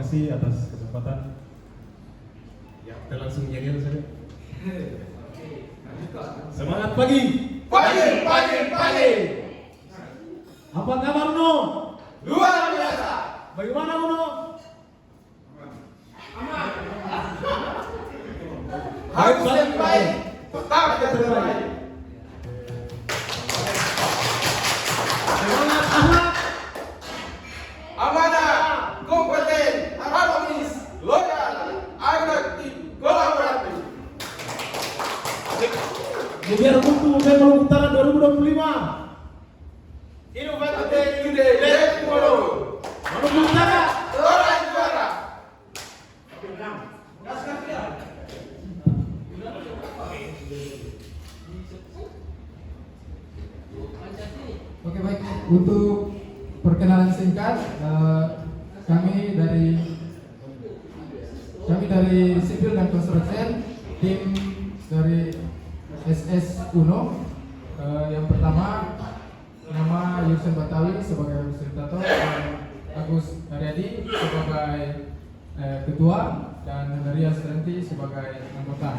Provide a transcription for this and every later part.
kasih atas kesempatan. Ya, kita langsung nyanyian saja. Semangat pagi. Pagi. Apa kabar Uno? Luar biasa. Bagaimana Uno? Harus yang baik, tetap yang terbaik. Semangat akhlak. Amanah, kompeten, harmonis, loyal, aktif, kolaboratif. Biar untuk Maluku Utara 2025. Inovatif today, let tomorrow. Maluku Utara. Orang juara. Oke, baik. Untuk perkenalan singkat, kami dari Sipil dan Construction, tim dari SS Uno. Yang pertama, nama Yusen Batawi sebagai fasilitator, Agus Haryadi sebagai ketua, dan Hendaria Srenti sebagai anggota.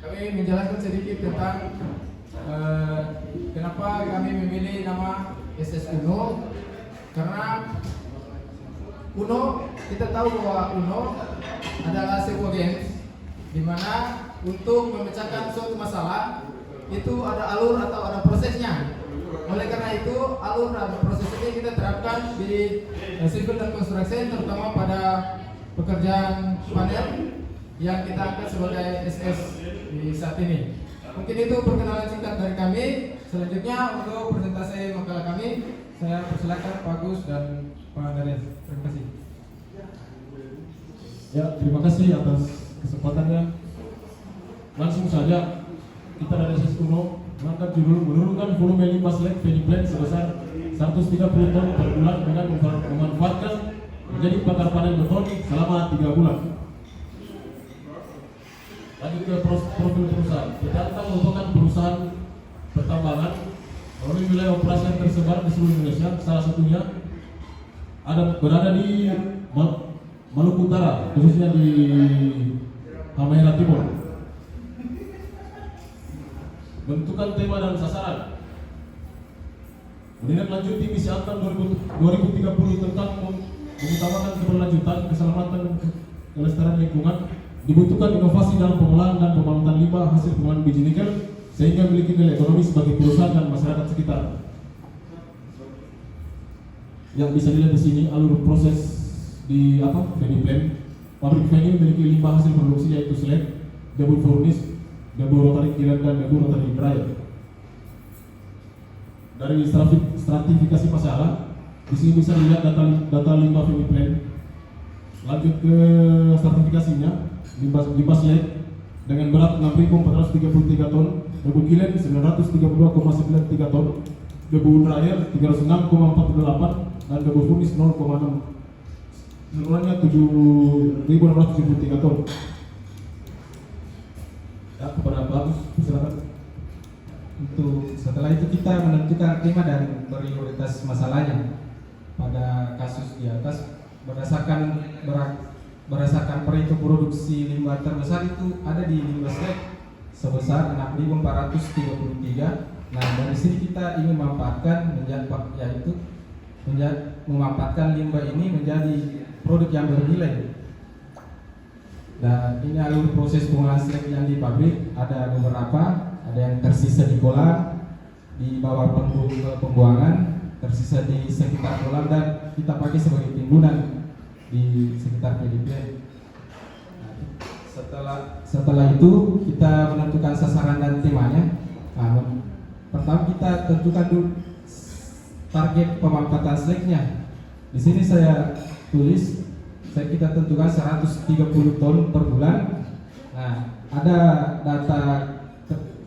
Kami menjelaskan sedikit tentang kenapa kami memilih nama SS Uno. Karena Uno, kita tahu bahwa Uno adalah sebuah games di mana untuk memecahkan suatu masalah itu ada alur atau ada prosesnya. Oleh karena itu, alur dan proses ini kita terapkan di civil dan construction, terutama pada pekerjaan panel yang kita angkat sebagai SS di saat ini. Mungkin itu perkenalan singkat dari kami. Selanjutnya untuk presentasi makalah kami, saya persilakan Pak Agus dan Pak Darius. Terima kasih. Ya, terima kasih atas kesempatannya. Langsung saja kita dari SS Uno mengangkat judul menurunkan volume limbah slag peniplen sebesar 130 ton per bulan dengan memanfaatkan menjadi bakar panel beton selama 3 bulan. Lanjut ke profil perusahaan. PT Antam merupakan perusahaan pertambangan melalui wilayah operasi yang tersebar di seluruh Indonesia. Salah satunya berada di Maluku Utara, khususnya di Halmahera Timur. Bentukan tema dan sasaran. Menindaklanjuti misi Antam 2030 tentang mengutamakan keberlanjutan, keselamatan, dan kelestarian lingkungan. Dibutuhkan inovasi dalam pengolahan dan pemangkutan limbah hasil pengolahan biji nikel sehingga memiliki nilai ekonomis bagi perusahaan dan masyarakat sekitar. Yang bisa dilihat di sini alur proses di peniplen. Pabrik ini memiliki limbah hasil produksi yaitu slag, double furnace, double rotary kiln dan double rotary dryer. Dari stratifikasi masalah, di sini bisa dilihat data limbah peniplen. Lanjut ke stratifikasinya. Limbah slag dengan berat 6.433 ton, debu kiln 932,93 ton, debu dryer 306,48 dan debu furnace 0,6. Seluruhnya 7.673 ton. Ya, kepada Pak Agus, silakan. Setelah itu kita menentukan tema dan prioritas masalahnya. Pada kasus di atas berdasarkan perhitungan produksi limbah terbesar itu ada di limbah slag sebesar 6.433. Nah, dari sini kita ingin memanfaatkan memanfaatkan limbah ini menjadi produk yang bernilai. Dan ini alur proses pengolahan slag yang di pabrik ada beberapa, ada yang tersisa di kolam, di bawah pembuangan, tersisa di sekitar kolam, dan kita pakai sebagai timbunan di sekitar peniplen. Setelah itu kita menentukan sasaran dan temanya. Pertama kita tentukan dulu target pemanfaatan slagnya. Di sini saya tulis, kita tentukan 130 ton per bulan. Nah, ada data,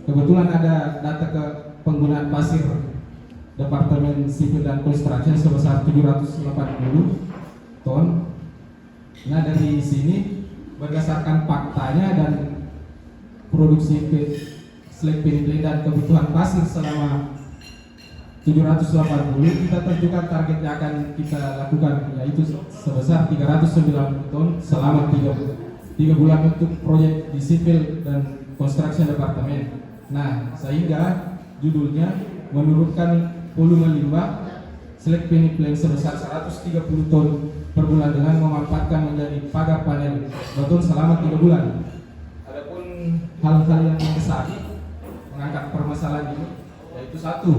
kebetulan ada data ke penggunaan pasir Departemen Sipil dan Construction sebesar 780 ton. Nah, dari sini berdasarkan faktanya dan produksi slag peniplen dan kebutuhan pasir selama 780, kita tentukan target yang akan kita lakukan, yaitu sebesar 390 ton selama 3 bulan untuk proyek di sipil dan construction departemen. Nah, sehingga judulnya menurunkan volume limbah slag peniplen sebesar 130 ton per bulan dengan memanfaatkan menjadi pagar panel beton selama 3 bulan. Adapun hal-hal yang mendasari mengangkat permasalahan ini, yaitu satu,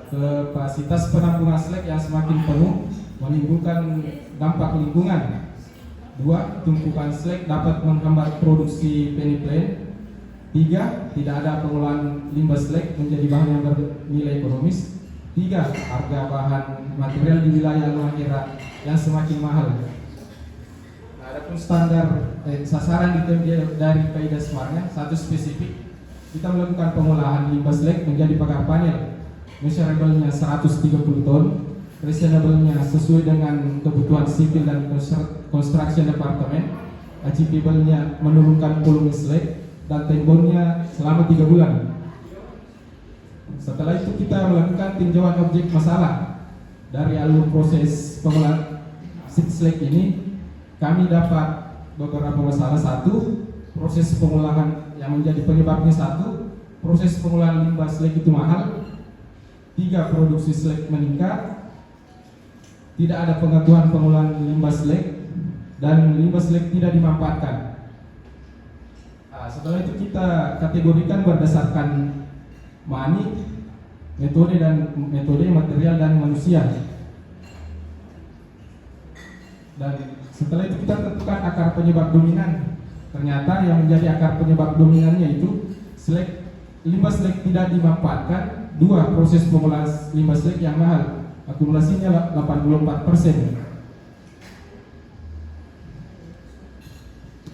kapasitas penampungan slag yang semakin penuh menimbulkan dampak lingkungan. Dua, tumpukan slag dapat menghambat produksi peniplen. Tiga, tidak ada pengolahan limbah slag menjadi bahan yang bernilai ekonomis. Tiga, harga bahan material di wilayah Halmahera yang semakin mahal. Nah, adapun standar sasaran dari Pemda Semarang, satu spesifik, kita melakukan pengolahan limbah slag menjadi pagar panel. Measurable-nya 130 ton, reasonable-nya sesuai dengan kebutuhan sipil dan construction departemen, achievable-nya menurunkan volume slag, dan temponya selama 3 bulan. Setelah itu kita melakukan tinjauan objek masalah. Dari alur proses pengolahan slag ini, kami dapat beberapa masalah. Satu, proses pengolahan yang menjadi penyebabnya. Satu, proses pengolahan limbah slag itu mahal. Tiga, produksi slag meningkat. Tidak ada pengetahuan pengolahan limbah slag, dan limbah slag tidak dimanfaatkan. Nah, setelah itu kita kategorikan berdasarkan MANI, metode material dan manusia. Dan setelah itu kita tentukan akar penyebab dominan. Ternyata yang menjadi akar penyebab dominannya itu limbah slag tidak dimanfaatkan. Dua, proses pengolahan limbah slag yang mahal, akumulasinya 84%.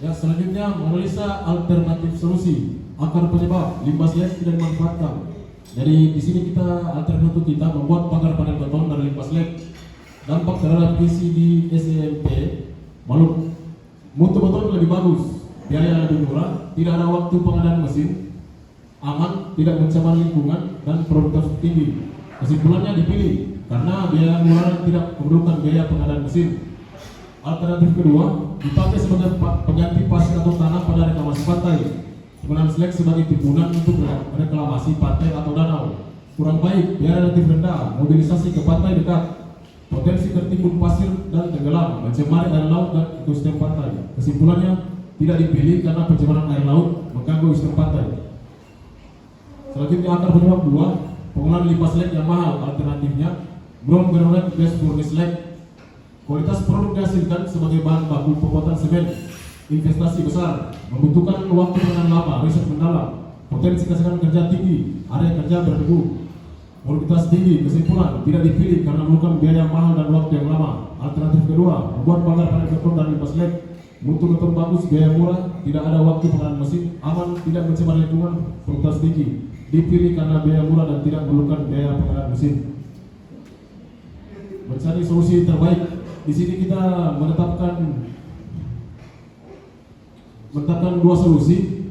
Ya, selanjutnya menganalisa alternatif solusi akar penyebab limbah slag tidak dimanfaatkan. Jadi di sini kita alternatif kita membuat pagar panel beton dari limbah slag. Dampak terhadap visi di SMP, mutu beton lebih bagus, biaya lebih murah, tidak ada waktu pengadaan mesin, aman, tidak mencemar lingkungan, dan produktivitas tinggi. Kesimpulannya dipilih karena biaya murah dan tidak memerlukan biaya pengadaan mesin. Alternatif kedua, dipakai sebagai pengganti pasir atau tanah pada reklamasi pantai. Penggunaan slag sebagai timbunan untuk reklamasi pantai atau danau. Kurang baik, biaya relatif rendah, mobilisasi ke pantai dekat, potensi tertimbun pasir dan tenggelam, mencemari air laut dan ekosistem pantai. Kesimpulannya tidak dipilih karena pencemaran air laut mengganggu ekosistem pantai. Selanjutnya akar penyebab 2, penggunaan limbah slag yang mahal. Alternatifnya brom granulate gas furnace slag. Kualitas produk dihasilkan sebagai bahan baku pembuatan semen. Investasi besar, membutuhkan waktu dengan lama, riset mendalam, potensi kesehatan kerja tinggi, area kerja berdebu, produktivitas tinggi. Kesimpulan tidak dipilih karena memerlukan biaya mahal dan waktu yang lama. Alternatif kedua, membuat pagar panel beton dan limbah slag. Mutu beton bagus, biaya murah, tidak ada waktu pengadaan mesin, aman, tidak mencemar lingkungan, produktivitas tinggi. Dipilih karena biaya murah dan tidak memerlukan biaya pengadaan mesin. Mencari solusi terbaik. Di sini kita menetapkan 2 solusi,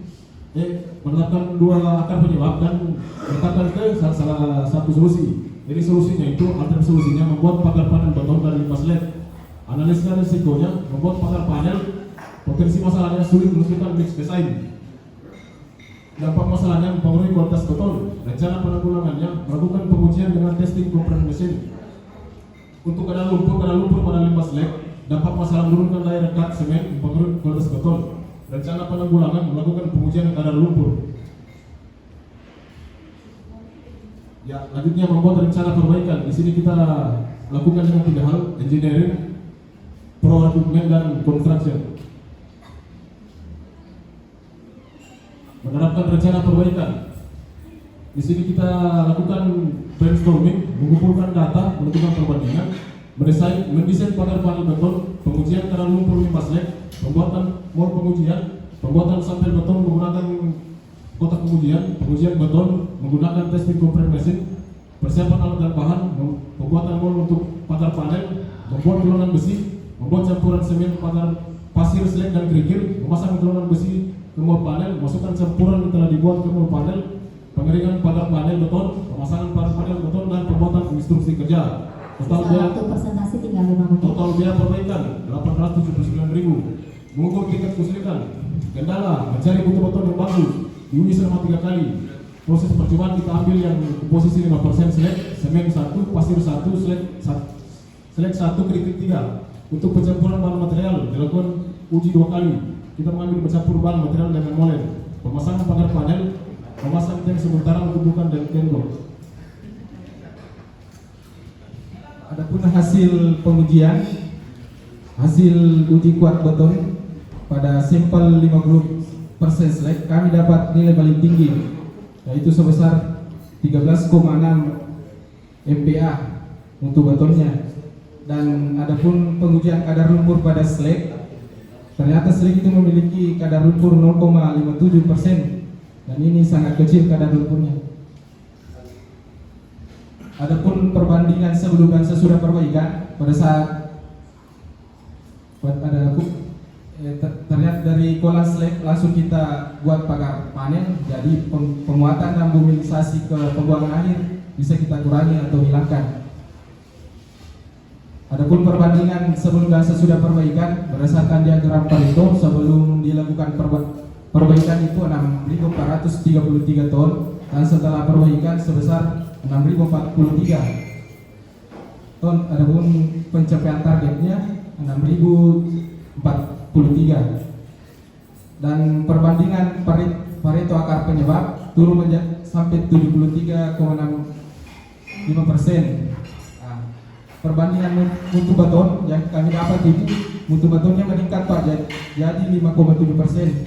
menetapkan 2 akar penyebab dan menetapkan ke salah satu solusi. Jadi solusinya itu, alternatif solusinya membuat pagar panel beton dari limbah slag. Analisa risikonya, membuat pagar panel, potensi masalahnya sulit menentukan mix design. Dampak masalahnya mempengaruhi kualitas beton. Rencana penanggulangannya melakukan pengujian dengan testing komponen mesin. Untuk kadar lumpur pada limbah slag, dampak masalah menurunkan daya rekat semen mempengaruhi kualitas beton. Rencana penanggulangan melakukan pengujian kadar lumpur. Ya, lanjutnya membuat rencana perbaikan. Di sini kita lakukan dengan 3 hal: engineering, pro-argumen, dan construction. Menerapkan rencana perbaikan. Di sini kita lakukan brainstorming, mengumpulkan data, menentukan perbandingan, mendesain pagar panel beton, pengujian kadar lumpur limbah slag, pembuatan mol pengujian, pembuatan sampel beton menggunakan kotak pengujian beton menggunakan testing komponen mesin, persiapan alat dan bahan, pembuatan mol untuk pagar panel, membuat turunan besi, membuat campuran semen pagar pasir slag dan kerikil, memasang turunan besi ke mol panel, masukkan campuran yang telah dibuat ke mol panel, pengeringan pagar panel beton, pemasangan pagar panel beton, dan pembuatan Total Sisa biaya waktu presentasi tinggal 5 menit. Total biaya perbaikan 879.000. Mengukur tingkat kesulitan. Kendala mencari beton yang bagus. Diuji selama 3 kali. Proses percobaan kita ambil yang posisi 5% selek, semen 1, pasir 1, selek 1, kritik 3. Untuk pencampuran bahan material dilakukan uji 2 kali. Kita mengambil bercampur bahan material dengan molen. Pemasangan pagar panel, memasang tank sementara untuk bukan dan tembok. Adapun hasil pengujian, hasil uji kuat beton pada sampel 50% selek, kami dapat nilai paling tinggi, yaitu sebesar 13,6 MPa untuk betonnya. Dan adapun pengujian kadar lumpur pada selek, ternyata selek itu memiliki kadar lumpur 0,57%, dan ini sangat kecil kadar lumpurnya. Adapun perbandingan sebelum dan sesudah perbaikan, pada saat ternyata dari kolam slab langsung kita buat pagar panel, jadi penguatan dan mobilisasi ke pembuangan air bisa kita kurangi atau hilangkan. Adapun perbandingan sebelum dan sesudah perbaikan, berdasarkan diagram Pareto, sebelum dilakukan perbaikan itu 6.433 ton, dan setelah perbaikan sebesar 6.043 ton. Adapun pencapaian targetnya 6.043, dan perbandingan Pareto akar penyebab turun sampai 73,65%. Perbandingan mutu beton yang kami dapat itu, mutu betonnya meningkat Pak, jadi 5,7%.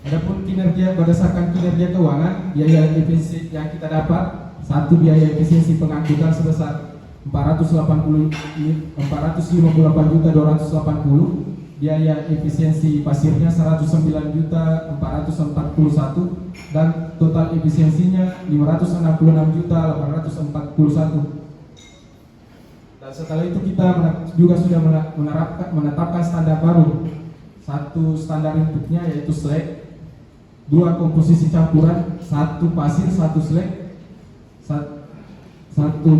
Adapun kinerja, berdasarkan kinerja keuangan, biaya efisiensi yang kita dapat, satu biaya efisiensi pengangkutan sebesar 458.280, biaya efisiensi pasirnya 109.441, dan total efisiensinya 566.841. Dan setelah itu kita juga sudah menetapkan standar baru. Satu standar inputnya yaitu slag, 2 komposisi campuran, 1 pasir, 1 slag, 1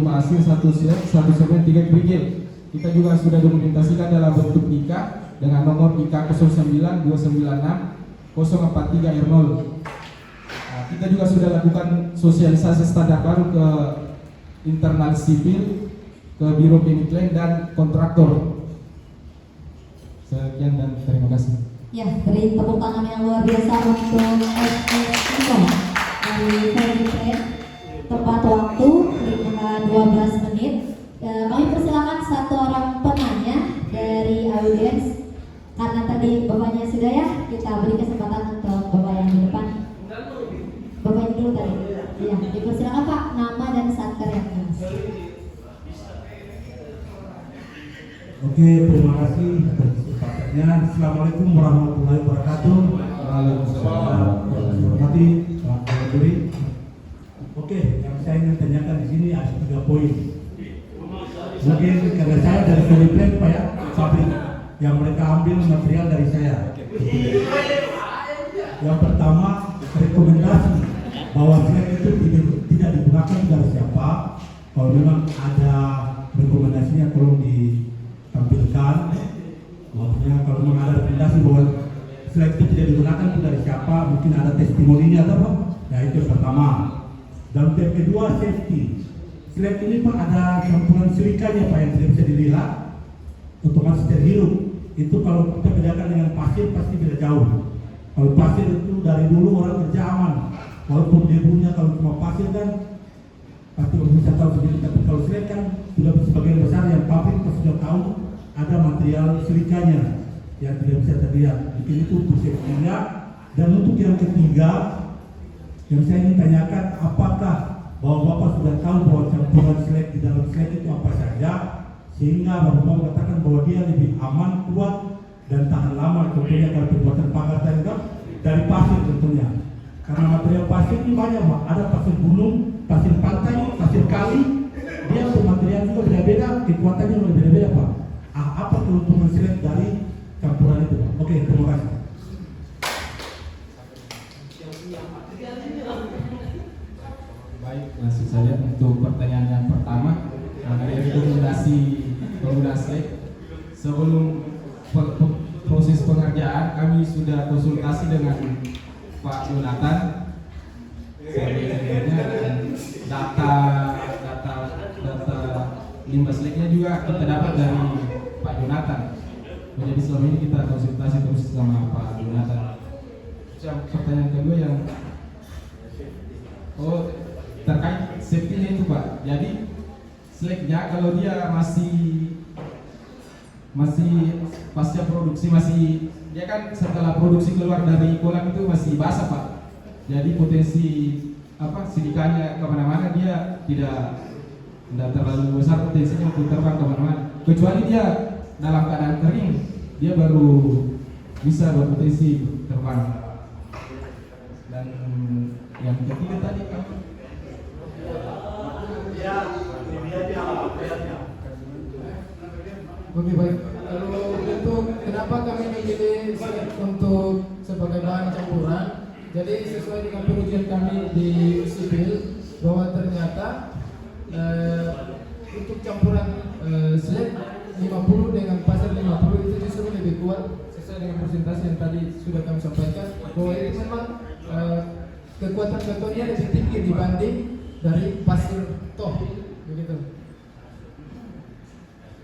pasir, 1 slag, 1 semen, 3 kerikil. Kita juga sudah dokumentasikan dalam bentuk IKA dengan nomor IKA 09296043R0. Kita juga sudah lakukan sosialisasi standar baru ke internal sipil, ke Biro Penilaian dan kontraktor. Sekian dan terima kasih. Ya, beri tepuk tangan yang luar biasa untuk SSIO dari Penilaian. Tepat waktu 12 menit. Kami persilakan satu orang penanya dari audiens. Karena tadi bapaknya sudah ya, kita beri kesempatan untuk bapak yang di depan. Bapak yang dulu tadi. Ya, dipersilakan Pak, nama dan satker yang khas. Oke, terima kasih atas kesempatannya. Assalamualaikum warahmatullahi wabarakatuh. Hormati Pak Kapolri. Oke, yang saya ingin tanyakan di sini ada 3 poin. Mungkin karena saya dari Philippines, Pak ya, pabrik yang mereka ambil material dari saya. Yang pertama, rekomendasi bahwa slag itu tidak digunakan dari siapa. Kalau memang ada rekomendasinya tolong ditampilkan. Maksudnya kalau memang ada rekomendasi bahwa slag itu tidak digunakan itu dari siapa, mungkin ada testimoninya atau apa. Ya itu yang pertama. Dan yang kedua, safety. Slag ini Pak ada campuran silikanya Pak yang tidak bisa dilihat, otomatis terhirup. Itu kalau kita bedakan dengan pasir pasti beda jauh. Kalau pasir itu dari dulu orang kerja aman, walaupun debunya kalau cuma pasir kan pasti orang bisa tahu sendiri. Tapi kalau slag kan sudah sebagian besar yang pabrik pasti sudah tahu ada material silikanya yang tidak bisa terlihat. Mungkin itu untuk safety-nya. Dan untuk yang ketiga, yang saya ingin tanyakan, apakah bahwa Bapak sudah tahu bahwa campuran slag di dalam slag itu apa saja, sehingga Bapak mengatakan bahwa dia lebih aman, kuat, dan tahan lama, contohnya kalau pembuatan pagar tangga dari pasir tentunya. Karena material pasir ini banyak Pak, ada pasir gunung, pasir pantai, pasir kali, dia untuk material juga beda-beda, kekuatannya juga beda-beda Pak. Apa keuntungan slag dari campuran itu Pak? Oke, terima kasih. Baik, langsung saja untuk pertanyaan yang pertama mengenai rekomendasi penggunaan Slack. Sebelum proses pengerjaan kami sudah konsultasi dengan Pak Jonathan. Sebenarnya data limbah Slacknya juga kita dapat dari Pak Jonathan. Jadi selama ini kita konsultasi terus sama Pak Jonathan. Pertanyaan kedua yang terkait safety-nya itu Pak. Jadi Slacknya kalau dia masih pasca produksi dia kan setelah produksi keluar dari kolam itu masih basah Pak. Jadi potensi silikanya kemana-mana dia tidak terlalu besar potensinya untuk terbang kemana-mana. Kecuali dia dalam keadaan kering, dia baru bisa berpotensi terbang. Dan yang ketiga tadi Oke, baik. Kalau untuk kenapa kami memilih Slack untuk sebagai bahan campuran? Jadi sesuai dengan pengujian kami di sipil bahwa ternyata untuk campuran Slack 50 dengan pasir 50 itu justru lebih kuat sesuai dengan presentasi yang tadi sudah kami sampaikan bahwa ini memang kekuatan betonnya lebih tinggi dibanding dari pasir toh begitu.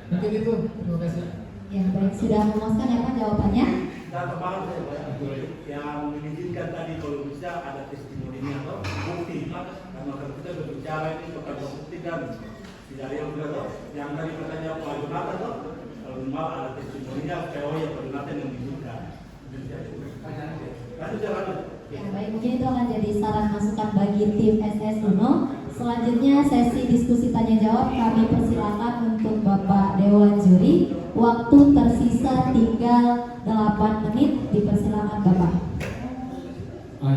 Mungkin itu, terima kasih. Ya, baik, sudah memuaskan ya Pak jawabannya? Dan kemarin yang mengizinkan tadi kalau bisa ada testimoninya atau bukti. Karena kalau kita berbicara ini kepada bukti dan tidak ada yang benar. Yang tadi katanya Pak Jonathan tuh kalau memang ada testimoninya PO yang Pak Jonathan yang dibuka. Lanjut jalan. Ya, baik, mungkin itu akan jadi saran masukan bagi tim SS Uno. Selanjutnya sesi diskusi tanya jawab kami persilakan untuk Bapak Dewan Juri. Waktu tersisa tinggal 8 menit, dipersilakan Bapak.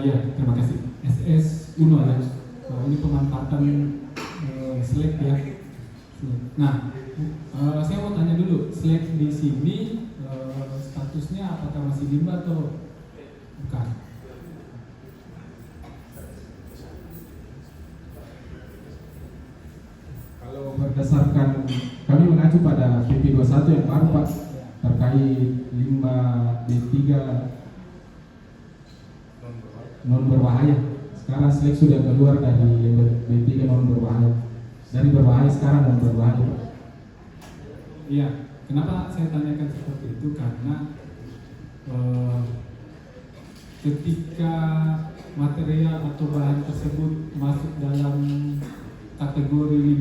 Ya, terima kasih. SS Uno ya. Ini pemanfaatan Slack ya. Nah, saya mau tanya dulu, Slack di sini statusnya apakah masih limbah atau bukan? Kalau berdasarkan kami mengacu pada PP 21 yang baru Pak terkait limbah D3 non berbahaya. Sekarang Slack sudah keluar dari D3 non berbahaya. Dari berbahaya sekarang non berbahaya Pak. Iya, kenapa saya tanyakan seperti itu? Karena ketika material atau bahan tersebut masuk dalam kategori